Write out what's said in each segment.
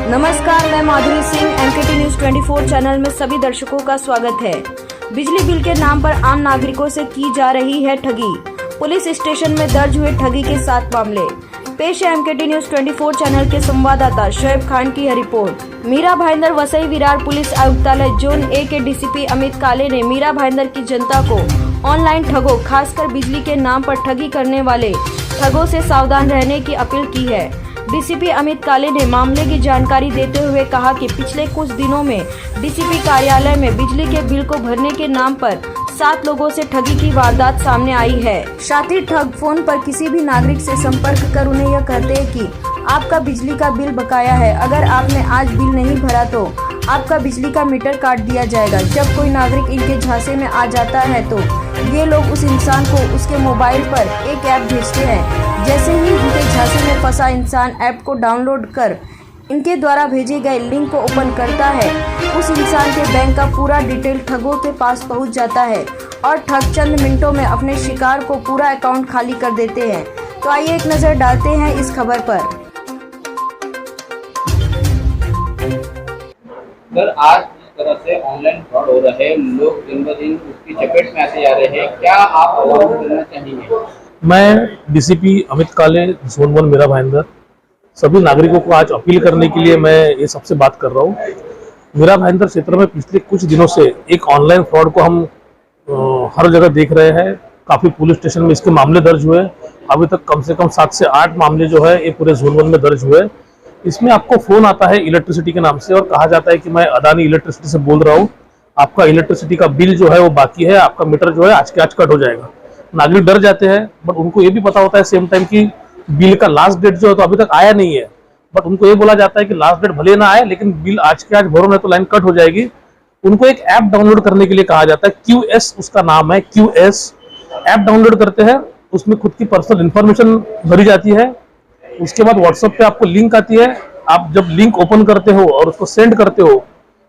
नमस्कार, मैं माधुरी Singh. MKT news 24 channel में सभी दर्शकों का स्वागत है। बिजली बिल के नाम पर आम नागरिकों से की जा रही है ठगी। पुलिस स्टेशन में दर्ज हुए ठगी के 7 मामले। पेश है एमकेटी न्यूज 24 चैनल के संवाददाता शोएब खान की यह रिपोर्ट। मीरा भाईंदर वसई विरार पुलिस आयुक्तालय जोन ए के डीसीपी अमित काले ने मीरा भाईंदर की जनता को ऑनलाइन ठगों, खासकर बिजली के नाम पर ठगी करने वाले ठगों से सावधान रहने की अपील की है। डीसीपी अमित काले ने मामले की जानकारी देते हुए कहा कि पिछले कुछ दिनों में डीसीपी कार्यालय में बिजली के बिल को भरने के नाम पर 7 लोगों से ठगी की वारदात सामने आई है। साथ ही ठग फोन पर किसी भी नागरिक से संपर्क कर उन्हें यह कहते हैं कि आपका बिजली का बिल बकाया है, अगर आपने आज बिल नहीं भरा तो आपका बिजली का मीटर काट दिया जाएगा। जब कोई नागरिक इनके झांसे में आ जाता है तो ये लोग उस इंसान को उसके मोबाइल पर एक ऐप भेजते हैं। जैसे ही इनके झांसे में फंसा इंसान ऐप को डाउनलोड कर इनके द्वारा भेजे गए लिंक को ओपन करता है, उस इंसान के बैंक का पूरा डिटेल ठगों के पास पहुंच जाता है और ठग चंद मिनटों में अपने शिकार को पूरा अकाउंट खाली कर देते हैं। तो आइए एक नज़र डालते हैं इस खबर पर। सर, आज जिस तरह से ऑनलाइन फ्रॉड हो रहे हैं, लोग दिन ब दिन उसकी चपेट में आते जा रहे हैं, क्या आप अवगत करना चाहेंगे? मैं डीसीपी अमित काले जोन 1 मीरा भाईंदर सभी नागरिकों को आज अपील करने के लिए मैं ये सबसे बात कर रहा हूँ। मीरा भाईंदर क्षेत्र में पिछले कुछ दिनों से एक ऑनलाइन फ्रॉड को हम हर जगह देख रहे हैं। काफ़ी पुलिस स्टेशन में इसके मामले दर्ज हुए। अभी तक कम से कम 7 से 8 मामले जो है ये पूरे जोन 1 में दर्ज हुए। इसमें आपको फ़ोन आता है इलेक्ट्रिसिटी के नाम से और कहा जाता है कि मैं अदानी इलेक्ट्रिसिटी से बोल रहा हूँ, आपका इलेक्ट्रिसिटी का बिल जो है वो बाकी है, आपका मीटर जो है आज के आज कट हो जाएगा। नागरिक डर जाते हैं, बट उनको ये भी पता होता है सेम टाइम कि बिल का लास्ट डेट जो है तो अभी तक आया नहीं है। बट उनको ये बोला जाता है कि लास्ट डेट भले ना आए लेकिन बिल आज के आज भरो नहीं तो लाइन कट हो जाएगी। उनको एक ऐप डाउनलोड करने के लिए कहा जाता है, QS उसका नाम है। QS ऐप डाउनलोड करते हैं, उसमें खुद की पर्सनल इंफॉर्मेशन भरी जाती है। उसके बाद व्हाट्सएप पे आपको लिंक आती है। आप जब लिंक ओपन करते हो और उसको सेंड करते हो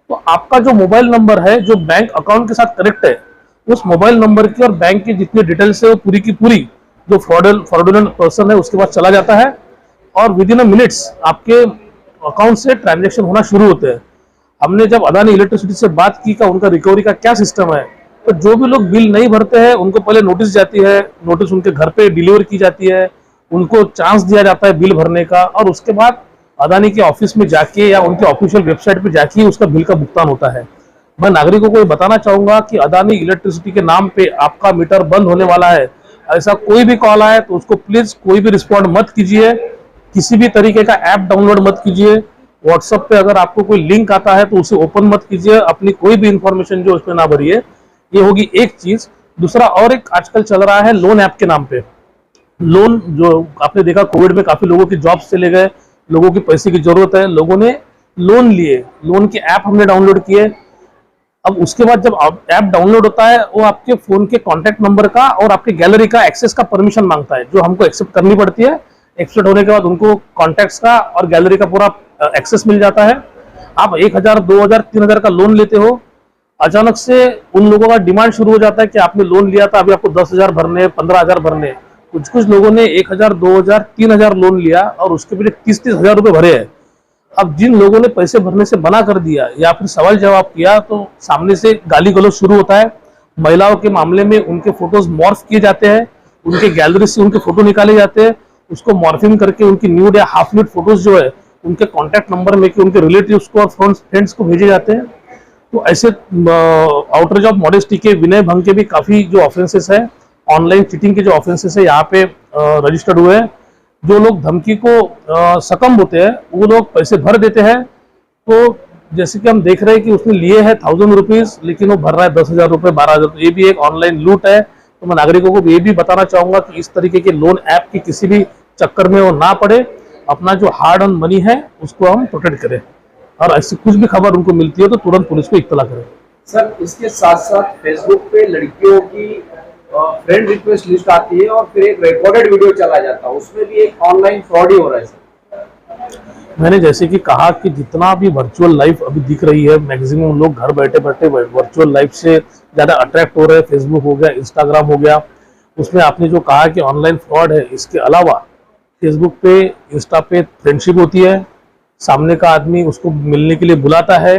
तो आपका जो मोबाइल नंबर है जो बैंक अकाउंट के साथ कनेक्ट है, उस मोबाइल नंबर की और बैंक की जितनी डिटेल्स है वो पूरी की पूरी जो फ्रॉडुलेंट पर्सन है उसके पास चला जाता है और विद इन अ मिनट्स आपके अकाउंट से ट्रांजैक्शन होना शुरू होते हैं। हमने जब अदानी इलेक्ट्रिसिटी से बात की का उनका रिकवरी का क्या सिस्टम है, तो जो भी लोग बिल नहीं भरते हैं उनको पहले नोटिस जाती है, नोटिस उनके घर पे डिलीवर की जाती है, उनको चांस दिया जाता है बिल भरने का और उसके बाद अदानी के ऑफिस में जाके या उनके ऑफिशियल वेबसाइट पे जाके उसका बिल का भुगतान होता है। मैं नागरिकों को ये बताना चाहूंगा कि अदानी इलेक्ट्रिसिटी के नाम पे आपका मीटर बंद होने वाला है। ऐसा कोई भी कॉल आए तो उसको प्लीज कोई भी रिस्पॉन्ड मत कीजिए, किसी भी तरीके का ऐप डाउनलोड मत कीजिए। व्हाट्सएप पे अगर आपको कोई लिंक आता है तो उसे ओपन मत कीजिए, अपनी कोई भी इंफॉर्मेशन जो उसमें ना भरिए। ये होगी एक चीज। दूसरा और एक आजकल चल रहा है लोन ऐप के नाम पे। लोन जो आपने देखा कोविड में काफी लोगों की जॉब्स चले गए, लोगों की पैसे की जरूरत है, लोगों ने लोन लिए, लोन के ऐप हमने डाउनलोड किए। अब उसके बाद जब ऐप डाउनलोड होता है वो आपके फोन के कॉन्टैक्ट नंबर का और आपके गैलरी का एक्सेस का परमिशन मांगता है, जो हमको एक्सेप्ट करनी पड़ती है। एक्सेप्ट होने के बाद उनको कॉन्टैक्ट्स का और गैलरी का पूरा एक्सेस मिल जाता है। आप 1000, 2000, 3000 का लोन लेते हो, अचानक से उन लोगों का डिमांड शुरू हो जाता है कि आपने लोन लिया था, अभी आपको 10,000 भरने, 15,000 भरने। कुछ लोगों ने 1000, 2000, 3000 लोन लिया और उसके पीछे 30-30 हजार रुपए भरे हैं। अब जिन लोगों ने पैसे भरने से मना कर दिया या फिर सवाल जवाब किया तो सामने से गाली गलौज शुरू होता है। महिलाओं के मामले में उनके फोटोज मॉर्फ किए जाते हैं, उनके गैलरी से उनके फोटो निकाले जाते हैं, उसको मॉर्फिंग करके उनकी न्यूड या हाफ न्यूड फोटोज जो है उनके कॉन्टैक्ट नंबर में कि उनके रिलेटिव्स को और फ्रेंड्स को भेजे जाते हैं। तो ऐसे आउटरेज ऑफ मॉडेस्टी के, विनय भंग के भी काफी जो ऑफेंसेस है, ऑनलाइन चीटिंग के जो ऑफेंसेस है यहाँ पे रजिस्टर्ड हुए हैं। जो लोग धमकी को सकम होते हैं वो लोग पैसे भर देते हैं। तो जैसे कि हम देख रहे हैं कि उसने लिए है 1000 रुपीज लेकिन वो भर रहा है 10,000 रुपए, 12,000। ये भी एक ऑनलाइन लूट है। तो मैं नागरिकों को ये भी बताना चाहूंगा कि इस तरीके के लोन ऐप की किसी भी चक्कर में वो ना पड़े, अपना जो हार्ड अर्न मनी है उसको हम प्रोटेक्ट करें और ऐसी कुछ भी खबर उनको मिलती है तो तुरंत पुलिस को इत्तला करें। सर, इसके साथ साथ फेसबुक पे लड़कियों की फ्रेंड रिक्वेस्ट लिस्ट आती है और फिर एक रिकॉर्डेड वीडियो चला जाता है, उसमें भी एक ऑनलाइन फ्रॉड ही हो रहा है सर। मैंने जैसे कि कहा कि जितना भी वर्चुअल लाइफ अभी दिख रही है, मैक्सिमम लोग घर बैठे बैठे वर्चुअल लाइफ से ज़्यादा अट्रैक्ट हो रहे हैं। फेसबुक हो गया, इंस्टाग्राम हो गया, उसमें आपने जो कहा कि ऑनलाइन फ्रॉड है, इसके अलावा फेसबुक पे, इंस्टा पे फ्रेंडशिप होती है, सामने का आदमी उसको मिलने के लिए बुलाता है,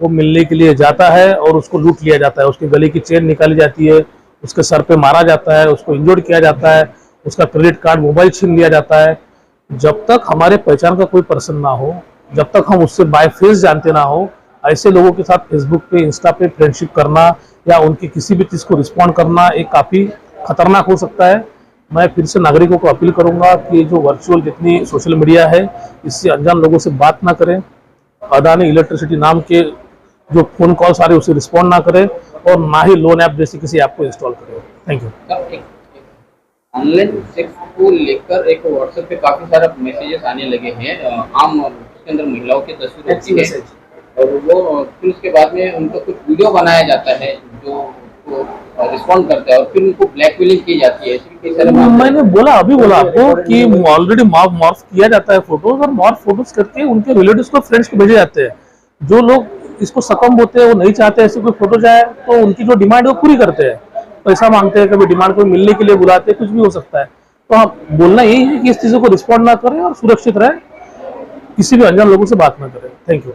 वो मिलने के लिए जाता है और उसको लूट लिया जाता है। उसके गले की चेन निकाली जाती है, उसके सर पे मारा जाता है, उसको इंजर्ड किया जाता है, उसका क्रेडिट कार्ड मोबाइल छीन लिया जाता है। जब तक हमारे पहचान का कोई पर्सन ना हो, जब तक हम उससे बाय फेस जानते ना हो, ऐसे लोगों के साथ फेसबुक पे, इंस्टा पे फ्रेंडशिप करना या उनकी किसी भी चीज़ को रिस्पॉन्ड करना एक काफ़ी खतरनाक हो सकता है। मैं फिर से नागरिकों को अपील करूंगा कि जो वर्चुअल जितनी सोशल मीडिया है, इससे अनजान लोगों से बात ना करें। अदानी इलेक्ट्रिसिटी नाम के जो फोन कॉल्स आ रहे उसे रिस्पॉन्ड ना करें और ना ही लोन ऐप जैसे किसी ऐप को इंस्टॉल करें। Thank you. ऑनलाइन सेक्स को लेकर एक व्हाट्सएप पे काफी सारा मैसेजेस आने लगे हैं आम, उसके अंदर महिलाओं की तस्वीर होती है और वो फिर उसके बाद में उनका कुछ वीडियो बनाया जाता है जो रिस्पॉन्ड करता है और फिर उनको ब्लैकमेलिंग की जाती है। कई सारे मैंने अभी बोला आपको कि ऑलरेडी मॉर्फ किया जाता है फोटोज, और मॉर्फ फोटोज करके उनके रिलेटिव्स को, फ्रेंड्स को भेजे जाते हैं। जो लोग इसको सकम होते हैं, वो नहीं चाहते ऐसे कोई फोटो जाए, तो उनकी जो डिमांड है वो पूरी करते हैं, पैसा मांगते हैं, कभी डिमांड को मिलने के लिए बुलाते हैं, कुछ भी हो सकता है। तो हम बोलना यही है कि इस चीजों को रिस्पॉन्ड ना करें और सुरक्षित रहे, किसी भी अनजान लोगों से बात ना करें। Thank you.